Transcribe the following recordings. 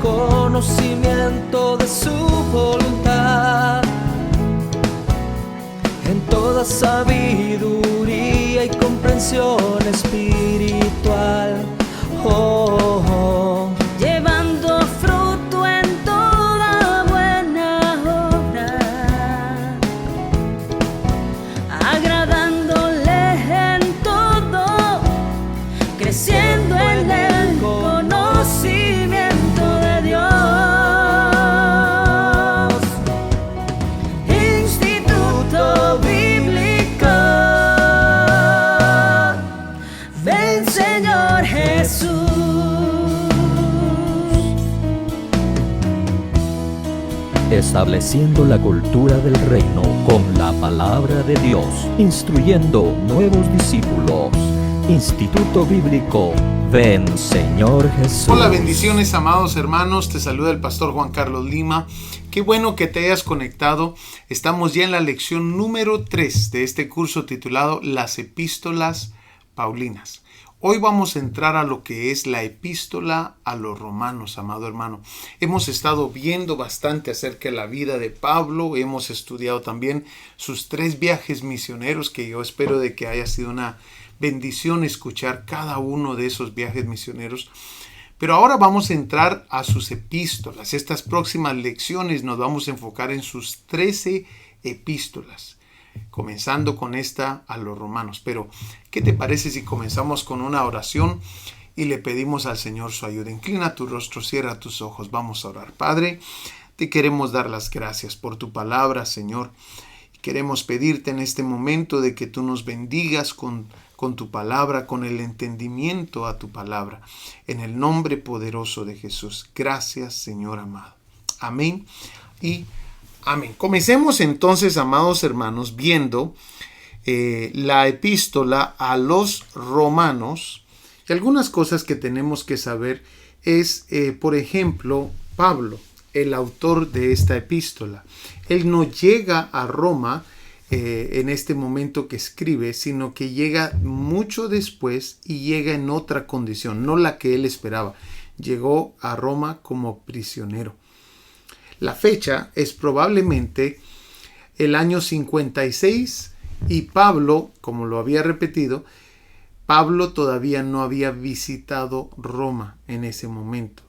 conocimiento de su voluntad, en toda sabiduría y comprensión espiritual. Oh, oh. Llevando fruto en toda buena obra, agradándole en todo, creciendo en el conocimiento de Dios. Instituto Bíblico, ven Señor Jesús. Estableciendo la cultura del reino con la palabra de Dios, instruyendo nuevos discípulos. Instituto Bíblico, ven Señor Jesús. Hola, bendiciones amados hermanos, te saluda el pastor Juan Carlos Lima. Qué bueno que te hayas conectado. Estamos ya en la lección número 3 de este curso titulado Las Epístolas Paulinas. Hoy vamos a entrar a lo que es la epístola a los romanos, amado hermano. Hemos estado viendo bastante acerca de la vida de Pablo. Hemos estudiado también sus 3 viajes misioneros, que yo espero de que haya sido una bendición escuchar cada uno de esos viajes misioneros. Pero ahora vamos a entrar a sus epístolas. Estas próximas lecciones nos vamos a enfocar en sus 13 epístolas, comenzando con esta a los romanos. Pero, ¿qué te parece si comenzamos con una oración y le pedimos al Señor su ayuda? Inclina tu rostro, cierra tus ojos, vamos a orar. Padre, te queremos dar las gracias por tu palabra, Señor. Queremos pedirte en este momento de que tú nos bendigas con tu palabra, con el entendimiento a tu palabra. En el nombre poderoso de Jesús. Gracias, Señor amado. Amén y amén. Comencemos entonces, amados hermanos, viendo la epístola a los romanos. Y algunas cosas que tenemos que saber es, por ejemplo, Pablo, el autor de esta epístola. Él no llega a Roma en este momento que escribe, sino que llega mucho después y llega en otra condición, no la que él esperaba. Llegó a Roma como prisionero. La fecha es probablemente el año 56 y Pablo, como lo había repetido, Pablo todavía no había visitado Roma en ese momento.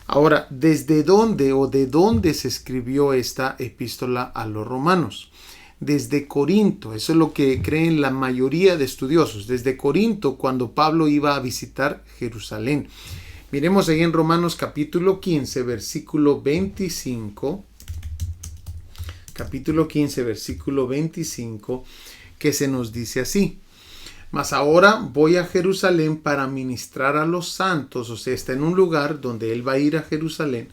Ahora, ¿desde dónde o de dónde se escribió esta epístola a los romanos? Desde Corinto, eso es lo que creen la mayoría de estudiosos. Desde Corinto, cuando Pablo iba a visitar Jerusalén. Miremos ahí en Romanos capítulo 15, versículo 25. Capítulo 15, versículo 25, que se nos dice así. Mas ahora voy a Jerusalén para ministrar a los santos. O sea, está en un lugar donde él va a ir a Jerusalén.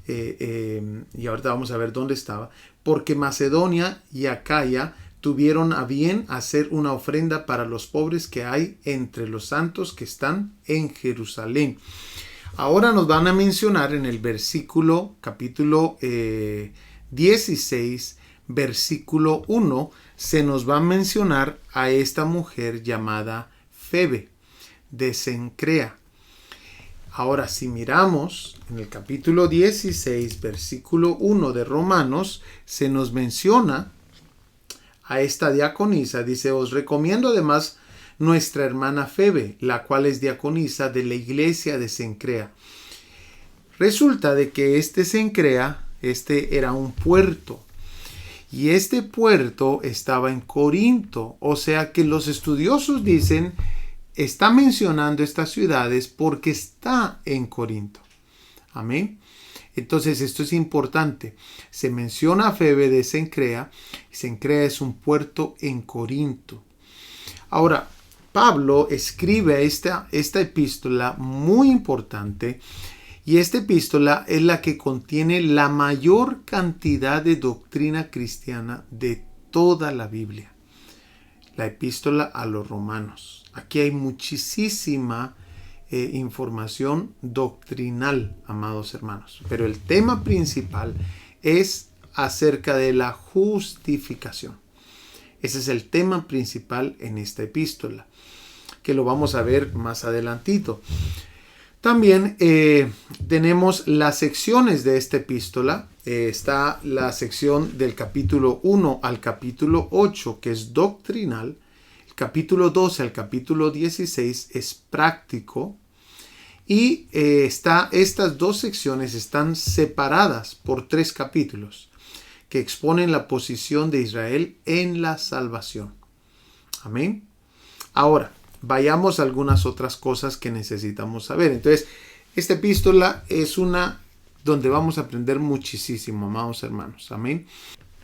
Y ahorita vamos a ver dónde estaba. Porque Macedonia y Acaya tuvieron a bien hacer una ofrenda para los pobres que hay entre los santos que están en Jerusalén. Ahora nos van a mencionar en el versículo, capítulo 16, versículo 1, se nos va a mencionar a esta mujer llamada Febe de Cencrea. Ahora, si miramos en el capítulo 16, versículo 1 de Romanos, se nos menciona a esta diaconisa. Dice, os recomiendo además nuestra hermana Febe, la cual es diaconisa de la iglesia de Cencrea. Resulta de que Cencrea, era un puerto. Y este puerto estaba en Corinto. O sea que los estudiosos dicen, está mencionando estas ciudades porque está en Corinto. Amén. Entonces esto es importante. Se menciona a Febe de Cencrea. Cencrea es un puerto en Corinto. Ahora, Pablo escribe esta epístola muy importante. Y esta epístola es la que contiene la mayor cantidad de doctrina cristiana de toda la Biblia. La epístola a los romanos. Aquí hay muchísima información doctrinal, amados hermanos. Pero el tema principal es acerca de la justificación. Ese es el tema principal en esta epístola, que lo vamos a ver más adelantito. También tenemos las secciones de esta epístola. Está la sección del capítulo 1 al capítulo 8, que es doctrinal. El capítulo 12 al capítulo 16 es práctico. Y estas dos secciones están separadas por 3 capítulos que exponen la posición de Israel en la salvación. Amén. Ahora, vayamos a algunas otras cosas que necesitamos saber. Entonces, esta epístola es una donde vamos a aprender muchísimo, amados hermanos. Amén.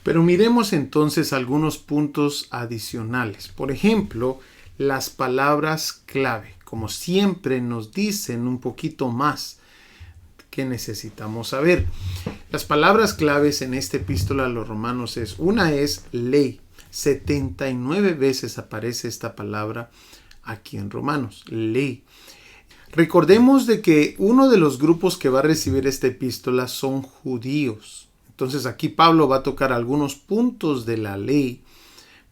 Pero miremos entonces algunos puntos adicionales. Por ejemplo, las palabras clave. Como siempre nos dicen un poquito más que necesitamos saber. Las palabras claves en esta epístola a los romanos una es ley. 79 veces aparece esta palabra aquí en Romanos, ley. Recordemos de que uno de los grupos que va a recibir esta epístola son judíos. Entonces aquí Pablo va a tocar algunos puntos de la ley,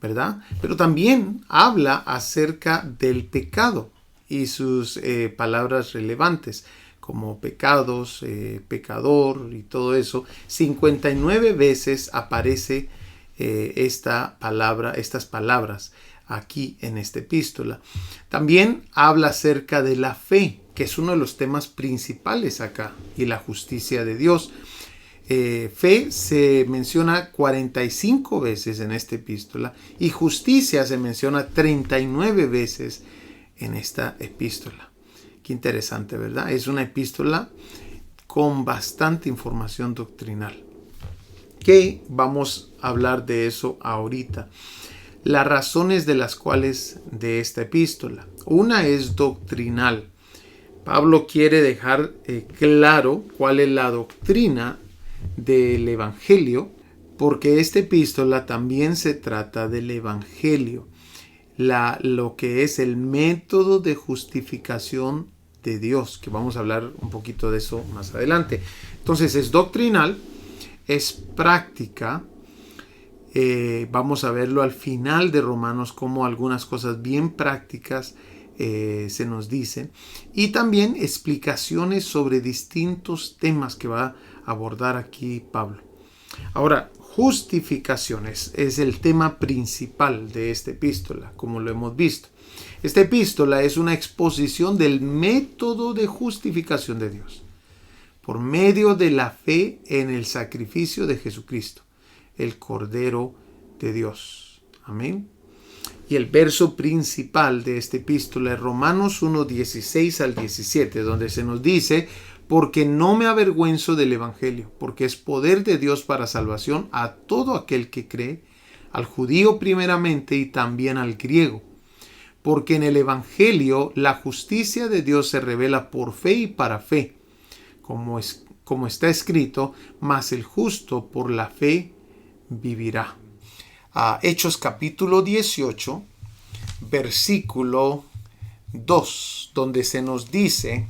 ¿verdad? Pero también habla acerca del pecado y sus palabras relevantes, como pecados, pecador y todo eso. 59 veces aparece estas palabras aquí en esta epístola. También habla acerca de la fe, que es uno de los temas principales acá, y la justicia de Dios. Fe se menciona 45 veces en esta epístola y justicia se menciona 39 veces en esta epístola. Qué interesante, ¿verdad? Es una epístola con bastante información doctrinal. Que vamos a hablar de eso ahorita. Las razones de las cuales de esta epístola. Una es doctrinal. Pablo quiere dejar claro cuál es la doctrina del Evangelio, porque esta epístola también se trata del Evangelio, lo que es el método de justificación de Dios, que vamos a hablar un poquito de eso más adelante. Entonces es doctrinal, es práctica. Vamos a verlo al final de Romanos, como algunas cosas bien prácticas se nos dicen, y también explicaciones sobre distintos temas que va a abordar aquí Pablo. Ahora, justificaciones es el tema principal de esta epístola, como lo hemos visto. Esta epístola es una exposición del método de justificación de Dios por medio de la fe en el sacrificio de Jesucristo, el Cordero de Dios. Amén. Y el verso principal de esta epístola es Romanos 1, 16 al 17, donde se nos dice: porque no me avergüenzo del Evangelio, porque es poder de Dios para salvación a todo aquel que cree, al judío primeramente y también al griego. Porque en el Evangelio la justicia de Dios se revela por fe y para fe, como está escrito: mas el justo por la fe vivirá. Hechos capítulo 18, versículo 2, donde se nos dice: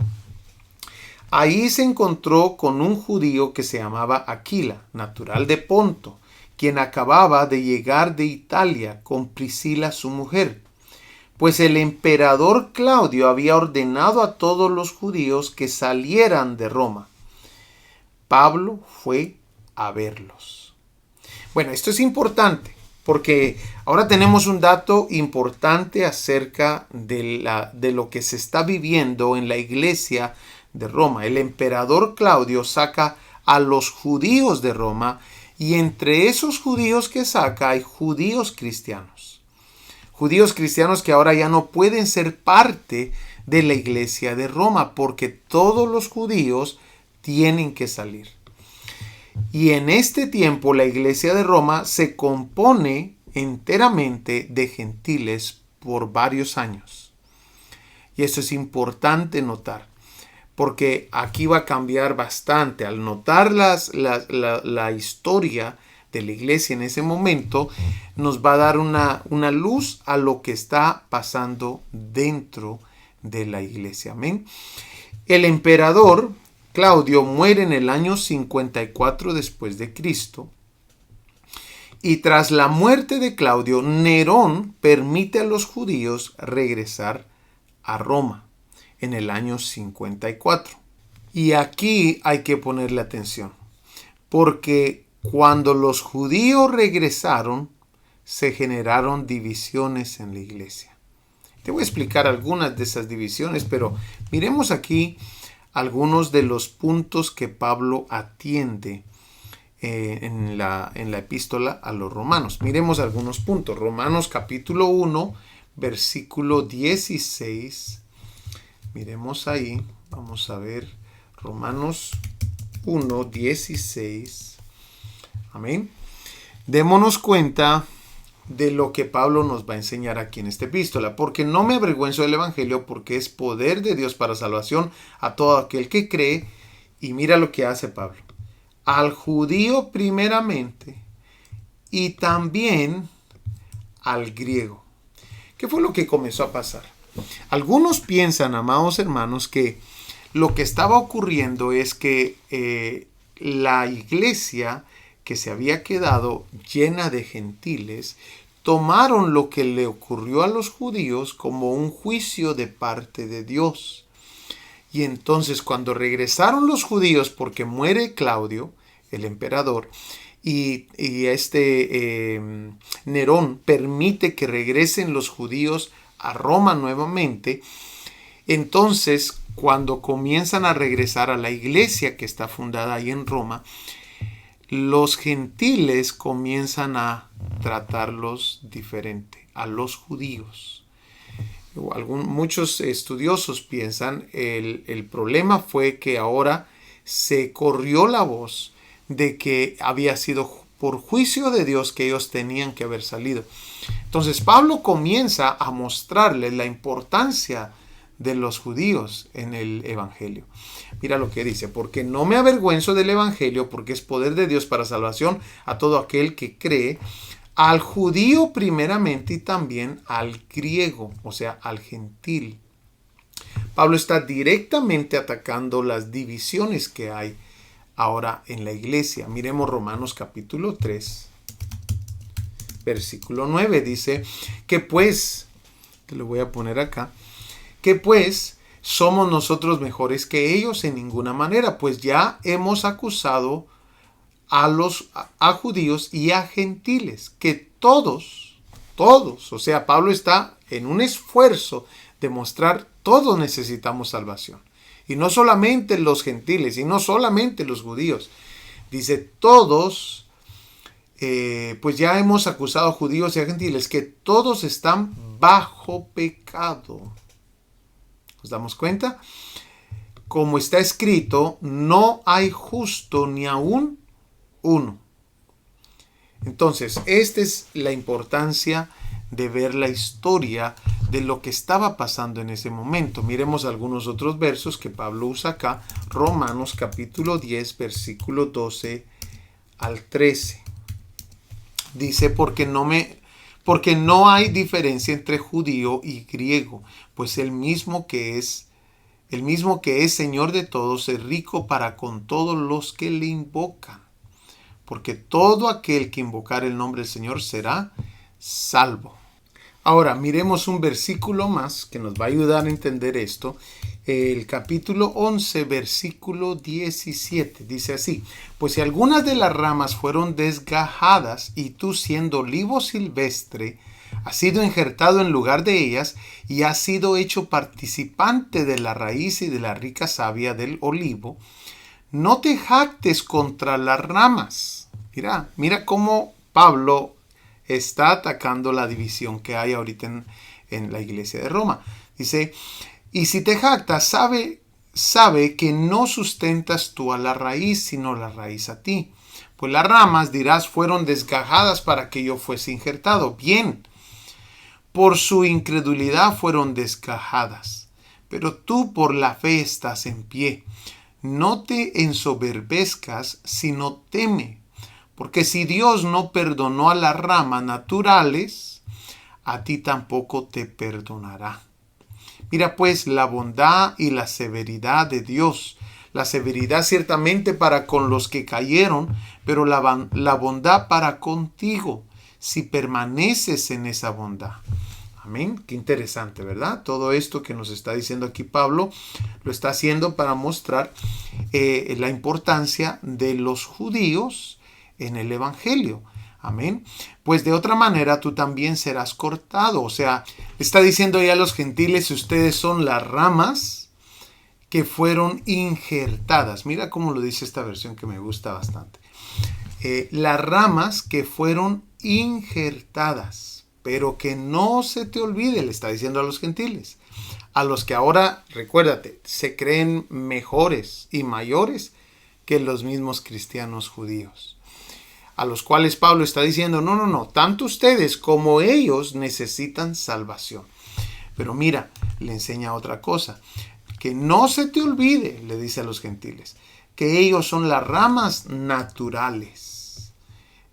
ahí se encontró con un judío que se llamaba Aquila, natural de Ponto, quien acababa de llegar de Italia con Priscila su mujer, pues el emperador Claudio había ordenado a todos los judíos que salieran de Roma. Pablo fue a verlos. Bueno, esto es importante porque ahora tenemos un dato importante acerca de lo que se está viviendo en la iglesia de Roma. El emperador Claudio saca a los judíos de Roma, y entre esos judíos que saca hay judíos cristianos. Judíos cristianos que ahora ya no pueden ser parte de la iglesia de Roma, porque todos los judíos tienen que salir. Y en este tiempo la iglesia de Roma se compone enteramente de gentiles por varios años. Y eso es importante notar, porque aquí va a cambiar bastante. Al notar la historia de la iglesia en ese momento, nos va a dar una luz a lo que está pasando dentro de la iglesia. Amén. El emperador Claudio muere en el año 54 después de Cristo. Y tras la muerte de Claudio, Nerón permite a los judíos regresar a Roma. en el año 54. Y aquí hay que ponerle atención, porque cuando los judíos regresaron, se generaron divisiones en la iglesia. Te voy a explicar algunas de esas divisiones, pero miremos aquí algunos de los puntos que Pablo atiende en la epístola a los romanos. Miremos algunos puntos. Romanos capítulo 1, versículo 16. Miremos ahí. Vamos a ver. Romanos 1, 16. Amén. Démonos cuenta de lo que Pablo nos va a enseñar aquí en esta epístola. Porque no me avergüenzo del evangelio, porque es poder de Dios para salvación a todo aquel que cree. Y mira lo que hace Pablo. Al judío primeramente y también al griego. ¿Qué fue lo que comenzó a pasar? Algunos piensan, amados hermanos, que lo que estaba ocurriendo es que la iglesia que se había quedado llena de gentiles tomaron lo que le ocurrió a los judíos como un juicio de parte de Dios. Y entonces cuando regresaron los judíos, porque muere Claudio, el emperador, y Nerón permite que regresen los judíos a Roma nuevamente, entonces cuando comienzan a regresar a la iglesia que está fundada ahí en Roma, los gentiles comienzan a tratarlos diferente a los judíos. Muchos estudiosos piensan el problema fue que ahora se corrió la voz de que había sido por juicio de Dios que ellos tenían que haber salido. Entonces Pablo comienza a mostrarles la importancia de los judíos en el evangelio. Mira lo que dice: porque no me avergüenzo del evangelio, porque es poder de Dios para salvación a todo aquel que cree, al judío primeramente y también al griego, o sea, al gentil. Pablo está directamente atacando las divisiones que hay ahora en la iglesia. Miremos Romanos capítulo 3, versículo 9. Dice que pues, te lo voy a poner acá, que pues somos nosotros mejores que ellos en ninguna manera, pues ya hemos acusado a judíos y a gentiles, que todos, o sea, Pablo está en un esfuerzo de mostrar todos necesitamos salvación. Y no solamente los gentiles, y no solamente los judíos. Dice todos, pues ya hemos acusado a judíos y a gentiles, que todos están bajo pecado. ¿Nos damos cuenta? Como está escrito, no hay justo ni aún uno. Entonces, esta es la importancia de ver la historia de lo que estaba pasando en ese momento. Miremos algunos otros versos que Pablo usa acá. Romanos capítulo 10, versículo 12 al 13. Dice, porque no hay diferencia entre judío y griego, pues el mismo que es Señor de todos, es rico para con todos los que le invocan. Porque todo aquel que invocar el nombre del Señor será salvo. Ahora, miremos un versículo más que nos va a ayudar a entender esto. El capítulo 11, versículo 17. Dice así: pues si algunas de las ramas fueron desgajadas, y tú siendo olivo silvestre, has sido injertado en lugar de ellas, y has sido hecho participante de la raíz y de la rica savia del olivo, no te jactes contra las ramas. Mira cómo Pablo está atacando la división que hay ahorita en la iglesia de Roma. Dice, y si te jactas, sabe que no sustentas tú a la raíz, sino la raíz a ti. Pues las ramas, dirás, fueron desgajadas para que yo fuese injertado. Bien, por su incredulidad fueron desgajadas, pero tú por la fe estás en pie. No te ensoberbezcas, sino teme, porque si Dios no perdonó a las ramas naturales, a ti tampoco te perdonará. Mira pues la bondad y la severidad de Dios. La severidad ciertamente para con los que cayeron, pero la bondad para contigo, si permaneces en esa bondad. Amén. Qué interesante, ¿verdad? Todo esto que nos está diciendo aquí Pablo lo está haciendo para mostrar la importancia de los judíos en el evangelio. Amén. Pues de otra manera tú también serás cortado. O sea, está diciendo ya a los gentiles, ustedes son las ramas que fueron injertadas. Mira cómo lo dice esta versión que me gusta bastante. Las ramas que fueron injertadas, pero que no se te olvide, le está diciendo a los gentiles, a los que ahora, recuérdate, se creen mejores y mayores que los mismos cristianos judíos, a los cuales Pablo está diciendo, no, tanto ustedes como ellos necesitan salvación. Pero mira, le enseña otra cosa, que no se te olvide, le dice a los gentiles, que ellos son las ramas naturales.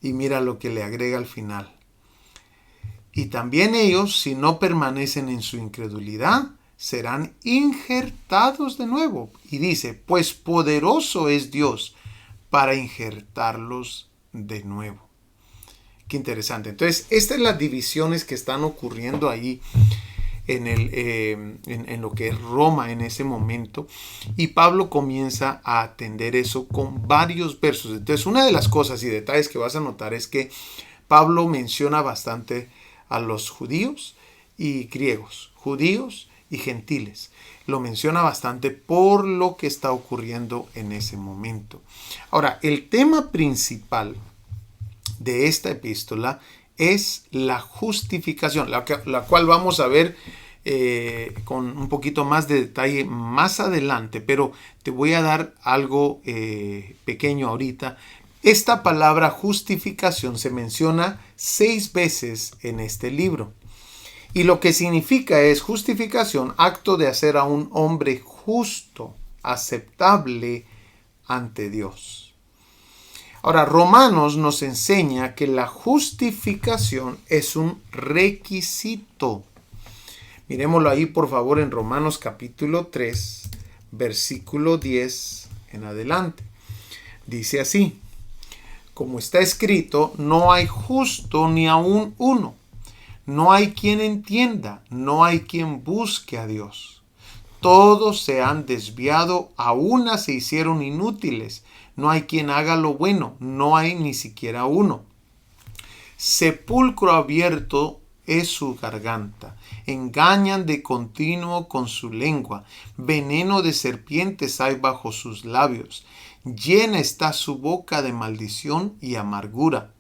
Y mira lo que le agrega al final. Y también ellos, si no permanecen en su incredulidad, serán injertados de nuevo. Y dice, pues poderoso es Dios para injertarlos de nuevo. Qué interesante. Entonces, estas son las divisiones que están ocurriendo ahí en lo que es Roma en ese momento. Y Pablo comienza a atender eso con varios versos. Entonces, una de las cosas y detalles que vas a notar es que Pablo menciona bastante a los judíos y griegos, judíos y gentiles. Lo menciona bastante por lo que está ocurriendo en ese momento. Ahora, el tema principal de esta epístola es la justificación, la cual vamos a ver con un poquito más de detalle más adelante, pero te voy a dar algo pequeño ahorita. Esta palabra justificación se menciona 6 veces en este libro. Y lo que significa es justificación, acto de hacer a un hombre justo, aceptable ante Dios. Ahora, Romanos nos enseña que la justificación es un requisito. Miremoslo ahí, por favor, en Romanos capítulo 3, versículo 10 en adelante. Dice así, como está escrito, no hay justo ni aun uno. No hay quien entienda, no hay quien busque a Dios. Todos se han desviado, a una se hicieron inútiles. No hay quien haga lo bueno, no hay ni siquiera uno. Sepulcro abierto es su garganta. Engañan de continuo con su lengua. Veneno de serpientes hay bajo sus labios. Llena está su boca de maldición y amargura.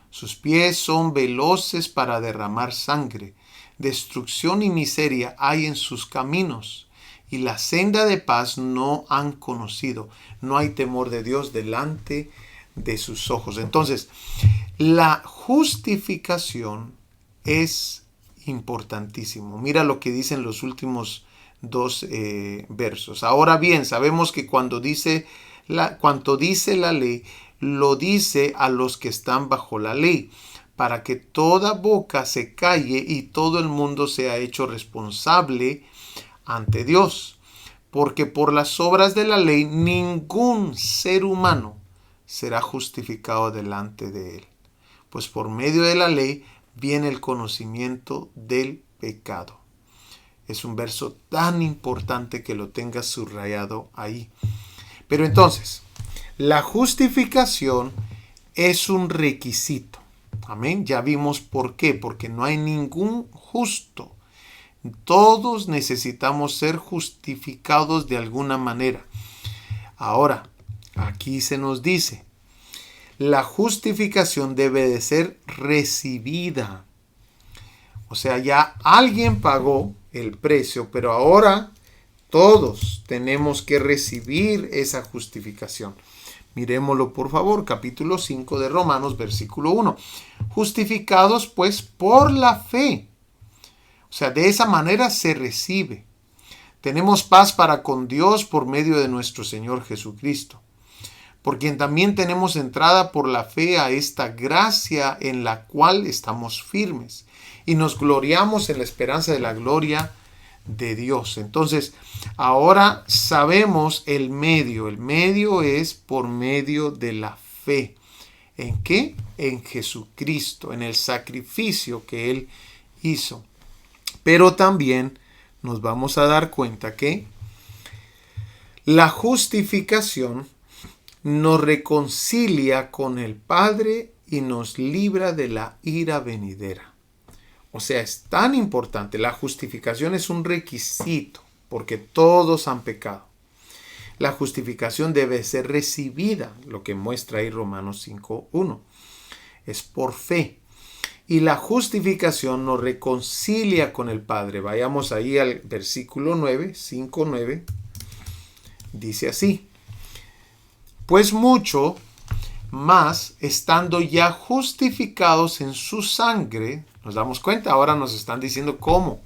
Sus pies son veloces para derramar sangre. Destrucción y miseria hay en sus caminos. Y la senda de paz no han conocido. No hay temor de Dios delante de sus ojos. Entonces, la justificación es importantísimo. Mira lo que dicen los últimos 2 versos. Ahora bien, sabemos que cuando dice la ley, lo dice a los que están bajo la ley, para que toda boca se calle y todo el mundo sea hecho responsable ante Dios. Porque por las obras de la ley ningún ser humano será justificado delante de él. Pues por medio de la ley viene el conocimiento del pecado. Es un verso tan importante que lo tengas subrayado ahí. Pero entonces, la justificación es un requisito. Amén. Ya vimos por qué. Porque no hay ningún justo. Todos necesitamos ser justificados de alguna manera. Ahora, aquí se nos dice, la justificación debe de ser recibida. O sea, ya alguien pagó el precio, pero ahora todos tenemos que recibir esa justificación. Miremoslo por favor, capítulo 5 de Romanos, versículo 1. Justificados pues por la fe. O sea, de esa manera se recibe. Tenemos paz para con Dios por medio de nuestro Señor Jesucristo, por quien también tenemos entrada por la fe a esta gracia en la cual estamos firmes y nos gloriamos en la esperanza de la gloria de Dios. Entonces, ahora sabemos el medio. El medio es por medio de la fe. ¿En qué? En Jesucristo, en el sacrificio que Él hizo. Pero también nos vamos a dar cuenta que la justificación nos reconcilia con el Padre y nos libra de la ira venidera. O sea, es tan importante. La justificación es un requisito porque todos han pecado. La justificación debe ser recibida, lo que muestra ahí Romanos 5:1. Es por fe. Y la justificación nos reconcilia con el Padre. Vayamos ahí al versículo 9, 5:9. Dice así: pues mucho más, estando ya justificados en su sangre, nos damos cuenta, ahora nos están diciendo cómo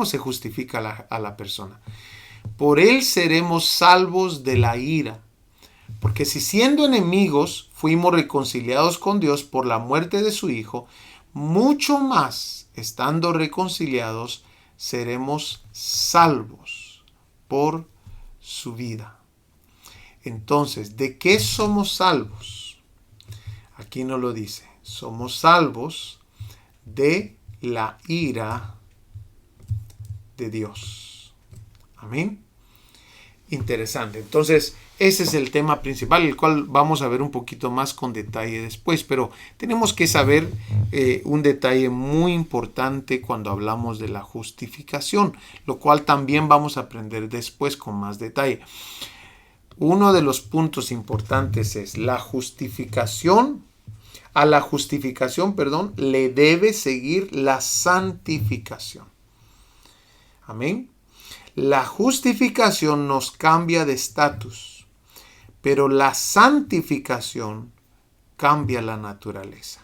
se justifica a la persona. Por él seremos salvos de la ira. Porque si siendo enemigos fuimos reconciliados con Dios por la muerte de su Hijo, mucho más, estando reconciliados, seremos salvos por su vida. Entonces, ¿de qué somos salvos? Aquí nos lo dice. Somos salvos de la ira de Dios. Amén. Interesante. Entonces, ese es el tema principal, el cual vamos a ver un poquito más con detalle después, pero tenemos que saber un detalle muy importante cuando hablamos de la justificación, lo cual también vamos a aprender después con más detalle. Uno de los puntos importantes es la justificación. A la justificación, le debe seguir la santificación. Amén. La justificación nos cambia de estatus, pero la santificación cambia la naturaleza.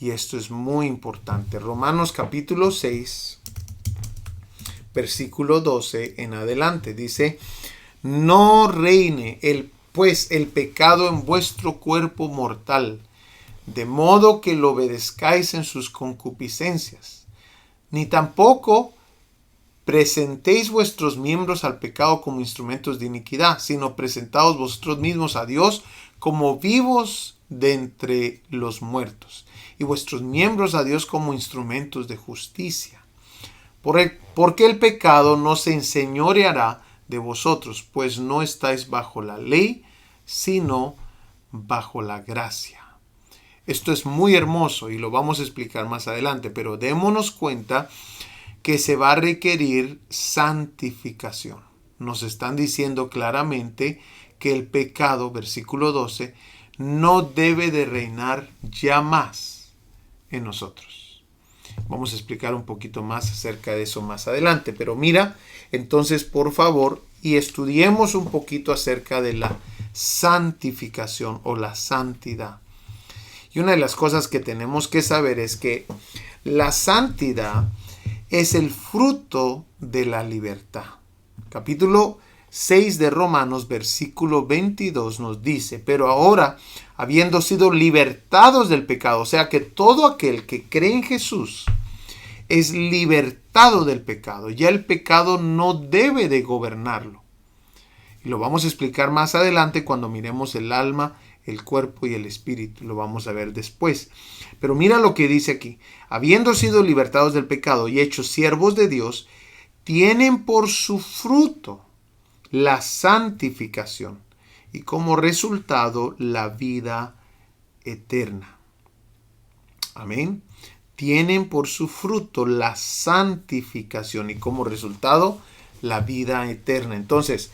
Y esto es muy importante. Romanos capítulo 6, versículo 12 en adelante, dice: no reine pues el pecado en vuestro cuerpo mortal, de modo que lo obedezcáis en sus concupiscencias, ni tampoco presentéis vuestros miembros al pecado como instrumentos de iniquidad, sino presentaos vosotros mismos a Dios como vivos de entre los muertos, y vuestros miembros a Dios como instrumentos de justicia. Porque el pecado no se enseñoreará de vosotros, pues no estáis bajo la ley, sino bajo la gracia. Esto es muy hermoso y lo vamos a explicar más adelante, pero démonos cuenta que se va a requerir santificación. Nos están diciendo claramente que el pecado, versículo 12, no debe de reinar ya más en nosotros. Vamos a explicar un poquito más acerca de eso más adelante, pero mira, entonces por favor, y estudiemos un poquito acerca de la santificación o la santidad. Y una de las cosas que tenemos que saber es que la santidad es el fruto de la libertad. Capítulo 6 de Romanos, versículo 22 nos dice: pero ahora, habiendo sido libertados del pecado, o sea que todo aquel que cree en Jesús es libertado del pecado. Ya el pecado no debe de gobernarlo. Y lo vamos a explicar más adelante cuando miremos el alma, el cuerpo y el espíritu. Lo vamos a ver después. Pero mira lo que dice aquí: habiendo sido libertados del pecado y hechos siervos de Dios, tienen por su fruto la santificación y como resultado la vida eterna. Amén. Tienen por su fruto la santificación y como resultado la vida eterna. Entonces,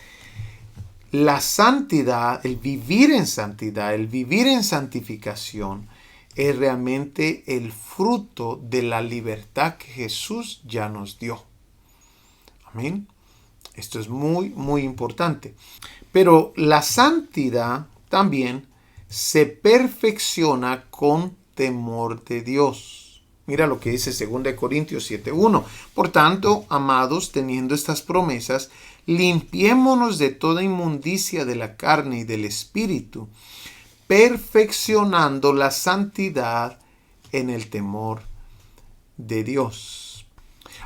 la santidad, el vivir en santidad, el vivir en santificación es realmente el fruto de la libertad que Jesús ya nos dio. Amén. Esto es muy, muy importante. Pero la santidad también se perfecciona con temor de Dios. Mira lo que dice 2 Corintios 7:1. Por tanto, amados, teniendo estas promesas, limpiémonos de toda inmundicia de la carne y del espíritu, perfeccionando la santidad en el temor de Dios.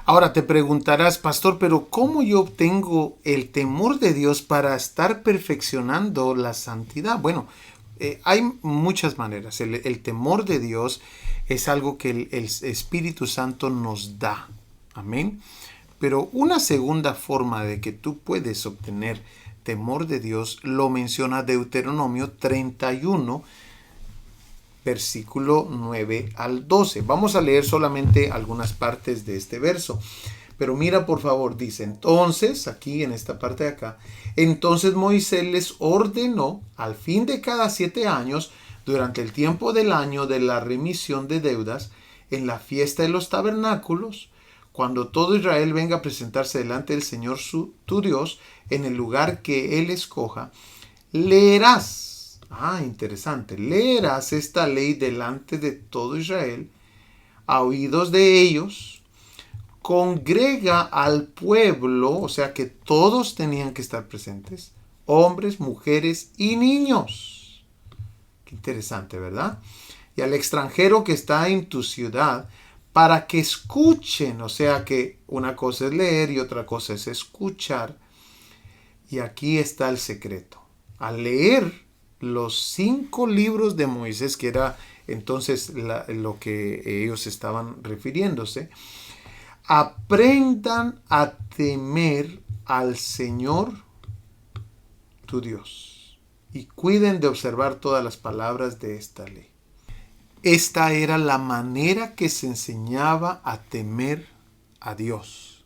Ahora te preguntarás, pastor, pero ¿cómo yo obtengo el temor de Dios para estar perfeccionando la santidad? Bueno, hay muchas maneras. El temor de Dios es algo que el Espíritu Santo nos da. Amén. Pero una segunda forma de que tú puedes obtener temor de Dios lo menciona Deuteronomio 31, versículo 9 al 12. Vamos a leer solamente algunas partes de este verso. Pero mira, por favor, dice, entonces, aquí en esta parte de acá, entonces Moisés les ordenó al fin de cada 7 años, durante el tiempo del año de la remisión de deudas, en la fiesta de los tabernáculos, cuando todo Israel venga a presentarse delante del Señor tu Dios, en el lugar que Él escoja, leerás, interesante, leerás esta ley delante de todo Israel, a oídos de ellos. Congrega al pueblo, o sea que todos tenían que estar presentes, hombres, mujeres y niños. Qué interesante, ¿verdad? Y al extranjero que está en tu ciudad, para que escuchen, o sea que una cosa es leer y otra cosa es escuchar. Y aquí está el secreto. Al leer los 5 libros de Moisés, que era entonces lo que ellos estaban refiriéndose, aprendan a temer al Señor tu Dios y cuiden de observar todas las palabras de esta ley. Esta era la manera que se enseñaba a temer a Dios.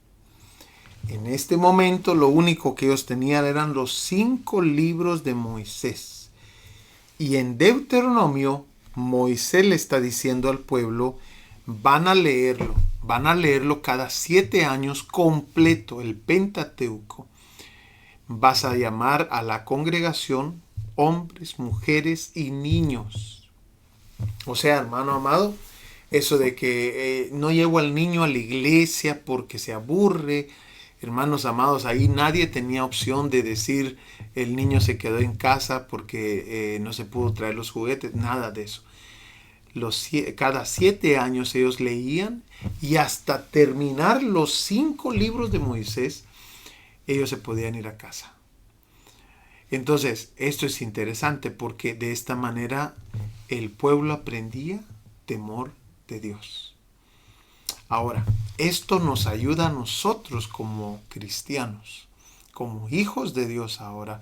En este momento lo único que ellos tenían eran los 5 libros de Moisés. Y en Deuteronomio, Moisés le está diciendo al pueblo, van a leerlo cada 7 años completo, el Pentateuco. Vas a llamar a la congregación hombres, mujeres y niños. O sea, hermano amado, eso de que no llevo al niño a la iglesia porque se aburre. Hermanos amados, ahí nadie tenía opción de decir el niño se quedó en casa porque no se pudo traer los juguetes, nada de eso. Cada 7 años ellos leían y hasta terminar los 5 libros de Moisés, ellos se podían ir a casa. Entonces, esto es interesante porque de esta manera el pueblo aprendía temor de Dios. Ahora, esto nos ayuda a nosotros como cristianos, como hijos de Dios ahora,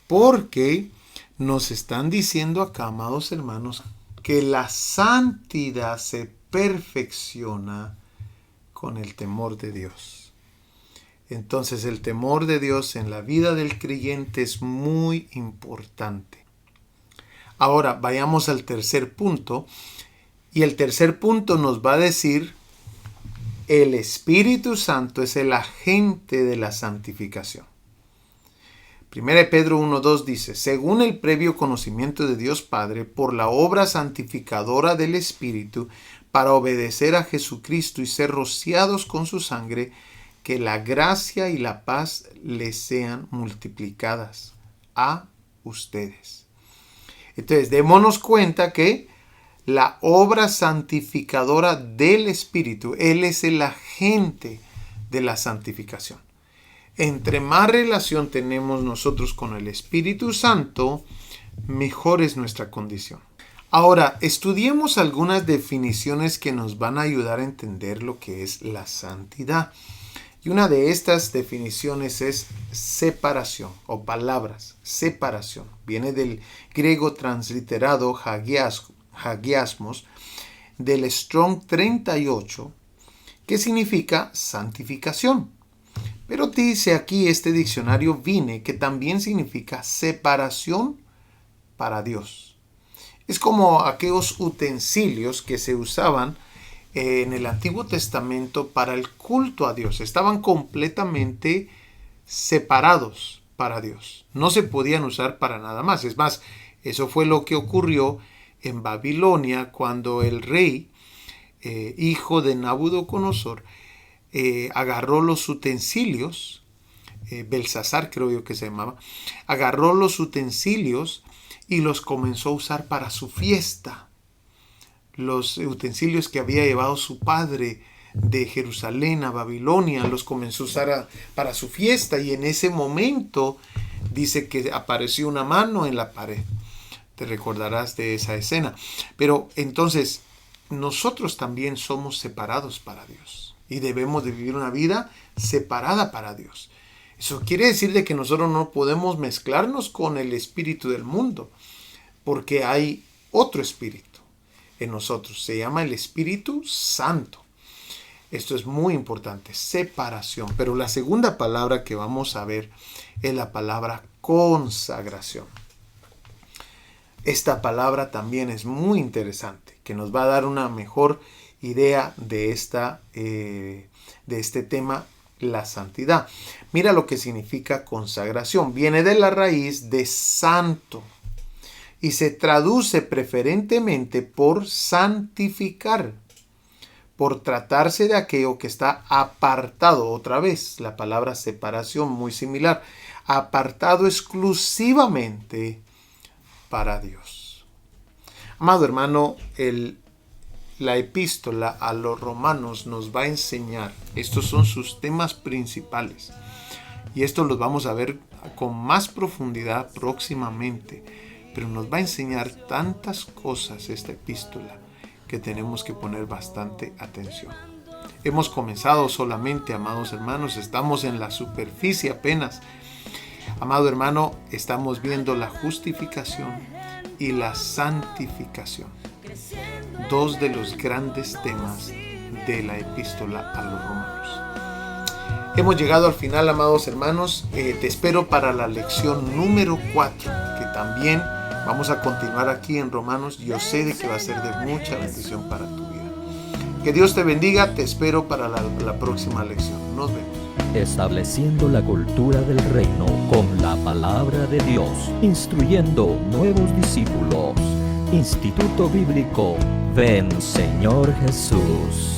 porque nos están diciendo acá, amados hermanos, que la santidad se perfecciona con el temor de Dios. Entonces el temor de Dios en la vida del creyente es muy importante. Ahora vayamos al tercer punto. Y el tercer punto nos va a decir, el Espíritu Santo es el agente de la santificación. 1 Pedro 1:2 dice, según el previo conocimiento de Dios Padre, por la obra santificadora del Espíritu, para obedecer a Jesucristo y ser rociados con su sangre, que la gracia y la paz les sean multiplicadas a ustedes. Entonces, démonos cuenta que la obra santificadora del Espíritu, Él es el agente de la santificación. Entre más relación tenemos nosotros con el Espíritu Santo, mejor es nuestra condición. Ahora, estudiemos algunas definiciones que nos van a ayudar a entender lo que es la santidad. Y una de estas definiciones es separación, o palabras, separación. Viene del griego transliterado hagiasmos, del Strong 38, que significa santificación. Pero dice aquí este diccionario Vine que también significa separación para Dios. Es como aquellos utensilios que se usaban en el Antiguo Testamento para el culto a Dios. Estaban completamente separados para Dios. No se podían usar para nada más. Es más, eso fue lo que ocurrió en Babilonia cuando el rey, hijo de Nabucodonosor, agarró los utensilios, Belsasar creo yo que se llamaba, agarró los utensilios y los comenzó a usar para su fiesta. Los utensilios que había llevado su padre de Jerusalén a Babilonia, los comenzó a usar para su fiesta, y en ese momento dice que apareció una mano en la pared. Te recordarás de esa escena. Pero entonces, nosotros también somos separados para Dios. y debemos de vivir una vida separada para Dios. Eso quiere decir de que nosotros no podemos mezclarnos con el espíritu del mundo, porque hay otro espíritu en nosotros, se llama el Espíritu Santo. Esto es muy importante, separación. Pero la segunda palabra que vamos a ver es la palabra consagración. Esta palabra también es muy interesante, que nos va a dar una mejor idea de este tema, la santidad. Mira lo que significa consagración. Viene de la raíz de santo y se traduce preferentemente por santificar, por tratarse de aquello que está apartado. Otra vez, la palabra separación muy similar, apartado exclusivamente para Dios. Amado hermano, la epístola a los romanos nos va a enseñar, estos son sus temas principales, y esto los vamos a ver con más profundidad próximamente, pero nos va a enseñar tantas cosas esta epístola que tenemos que poner bastante atención. Hemos comenzado solamente, amados hermanos, estamos en la superficie apenas. Amado hermano, estamos viendo la justificación y la santificación, dos de los grandes temas de la epístola a los romanos. Hemos llegado al final, amados hermanos. Te espero para la lección número 4, que también vamos a continuar aquí en Romanos. Yo sé de que va a ser de mucha bendición para tu vida. Que Dios te bendiga. Te espero para la próxima lección. Nos vemos. Estableciendo la cultura del reino con la palabra de Dios, instruyendo nuevos discípulos. Instituto Bíblico Ven Señor Jesús.